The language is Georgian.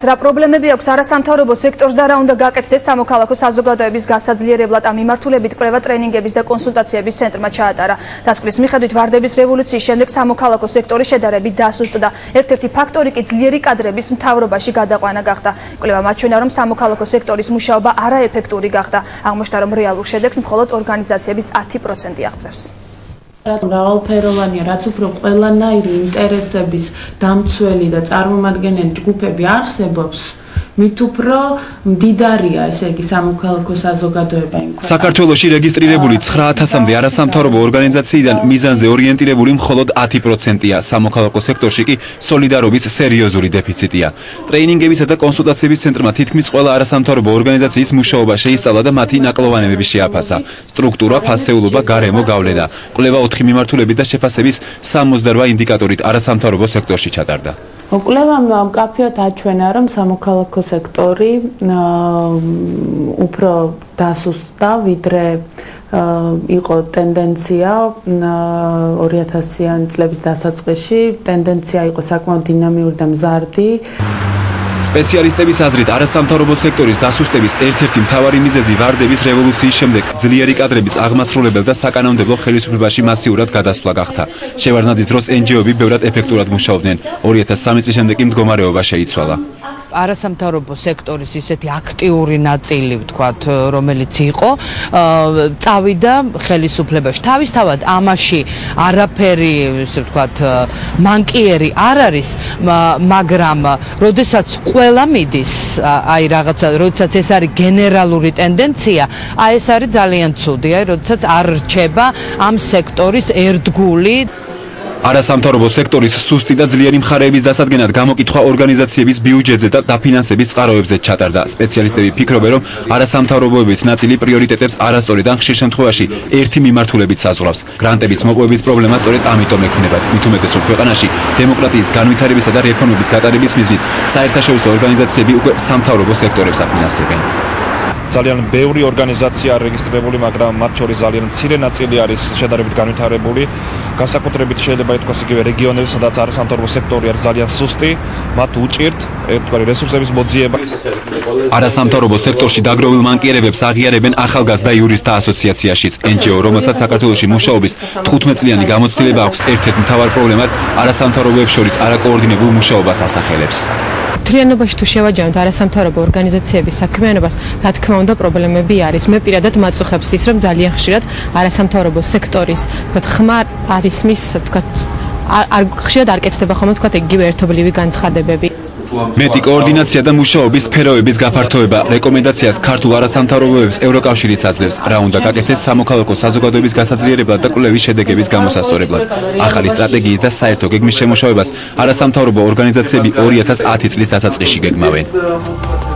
რა პრობლემები აქვს არასამთავრობო სექტორს და რა უნდა გაკეთდეს სამოქალაქო საზოგადოების გასაძლიერებლად ამ მიმართულებით კვლევა ტრენინგების და კონსულტაციების ცენტრმა ჩაატარა. დასკვნის მიხედვით ვარდების რევოლუციის შემდეგ სამოქალაქო სექტორი შედარებით დასუსტდა. ერთ-ერთი ფაქტორი კი ძლიერი კადრების მთავრობაში გადაყვანა გახდა. კვლევა მაჩვენა, რომ სამოქალაქო სექტორის მუშაობა არაეფექტური გახდა. აღმოჩნდა, რომ რეალურ შედეგს მხოლოდ ორგანიზაციების 10% აღწევს. მრავალფეროვანია, რაც უფრო ყველანაირი ინტერესების დამცველი და წარმომადგენელი ჯგუფები არსებობს, მით უფრო მდიდარია ესე იგი სამოქალაქო საზოგადოება. საქართველოში რეგისტრირებული 9000-მდე არასამთავრობო ორგანიზაციიდან მიზანზე ორიენტირებული მხოლოდ 10%-ია. სამოქალაქო სექტორში კი სოლიდარობის სერიოზული დეფიციტია. ტრეინინგებისა და კონსულტაციების ცენტრმა თითქმის ყველა არასამთავრობო ორგანიზაციის მუშაობა შეისწავლა და მათი ნაკლოვანებები შეაფასა. სტრუქტურა, ფასეულობა, გარემო გავლენა. კვლევა 4 მიმართულებით და შეფასების 68 ინდიკატორით არასამთავრობო სექტორში ჩატარდა. კვლევამ მკაფიოდ აჩვენა, რომ სამოქალაქო სექტორი უფრო დასუსტდა, ვიდრე იყო ტენდენცია 2000-იანი წლების დასაწყისში. ტენდენცია იყო საკმაოდ დინამიური და მზარდი. სპეციალისტების აზრით, არასამთავრობო სექტორის დასუსტების ერთ-ერთი მთავარი მიზეზი ვარდების რევოლუციის შემდეგ ძლიერი კადრების აღმასრულებელ და საკანონმდებლო ხელისუფლებაში მასიურად გადასვლა გახდა. შევარდნაძის დროს NGO-ები ბევრად ეფექტურად მუშაობდნენ. 2003 წლის შემდეგ კი მდგომარეობა შეიცვალა. არასამთავრობო სექტორის ისეთი აქტიური ნაწილი, ვთქვათ, რომელიც იყო, წავიდა ხელისუფლებაში. თავისთავად ამაში არაფერი, ისე ვთქვათ, მანკიერი არ არის, მაგრამ როდესაც ყველა მიდის, აი რაღაცა, როდესაც ეს არის გენერალური ტენდენცია, აი ეს არის ძალიან ცუდი, აი როდესაც არ რჩება ამ სექტორის ერთგული. არასამთავრობო სექტორის სუსტი და ძლიერი მხარეების დასადგენად გამოკითხვა ორგანიზაციების ბიუჯეტზე და დაფინანსების წყაროებზე ჩატარდა. სპეციალისტები ფიქრობენ, რომ არასამთავრობოების ნაწილი პრიორიტეტებს არასწორად ან ხშირ შემთხვევაში ერთი მიმართულებით საზღვრავს. გრანტების მოპოვების პრობლემა სწორედ ამიტომ ექმნებათ. მით უმეტეს, რომ ქვეყანაში დემოკრატიის განვითარებისა და რეფორმების გატარების მიზნით საერთაშორისო ორგანიზაციები უკვე სამთავრობო სექტორებს აფინანსებენ. ძალიან ბევრი ორგანიზაცია რეგისტრირებული, მაგრამ მათ შორის ძალიან მცირე ნაწილი არის შედარებით განვითარებული. განსაკუთრებით შეიძლება ითქვას იგივე რეგიონებში, სადაც არასამთავრობო სექტორი არის ძალიან სუსტი, მათ უჭირთ ერთგვარი რესურსების მოძიება. არასამთავრობო სექტორში დაგროვილ მანკიერებებს აღიარებენ ახალგაზრდა იურისტთა ასოციაციაშიც. NGO, რომელსაც საქართველოში მუშაობის 15 წლიანი გამოცდილება აქვს, ერთ-ერთ მთავარ პრობლემად არასამთავრობოებს შორის არაკოორდინებულ მუშაობას ასახელებს. მთლიანობაში თუ შევაჯამოთ არასამთავრობო ორგანიზაციების საქმიანობას, რა თქმა უნდა, პრობლემები არის. მე პირადად მაწუხებს ის, რომ ძალიან ხშირად არასამთავრობო სექტორის, ვთქვათ, ხმარ არის მის, ვთქვათ, ხშირად არ კეთდება ხოლმე, ვთქვათ, იგივე ერთობლივი განცხადებები. მეტი კოორდინაცია და მუშაობის სფეროების გაფართოება რეკომენდაციას ქართულ არასამთავრობოებს ევროკავშირიც აძლევს. რა უნდა გაკეთდეს სამოქალაქო საზოგადოების გასაძლიერებლად და კვლევის შედეგების გამოსასწორებლად. ახალი სტრატეგიის და საერთო გეგმის შემუშავებას არასამთავრობო ორგანიზაციები 2010 წლის დასაწყისში გეგმავენ.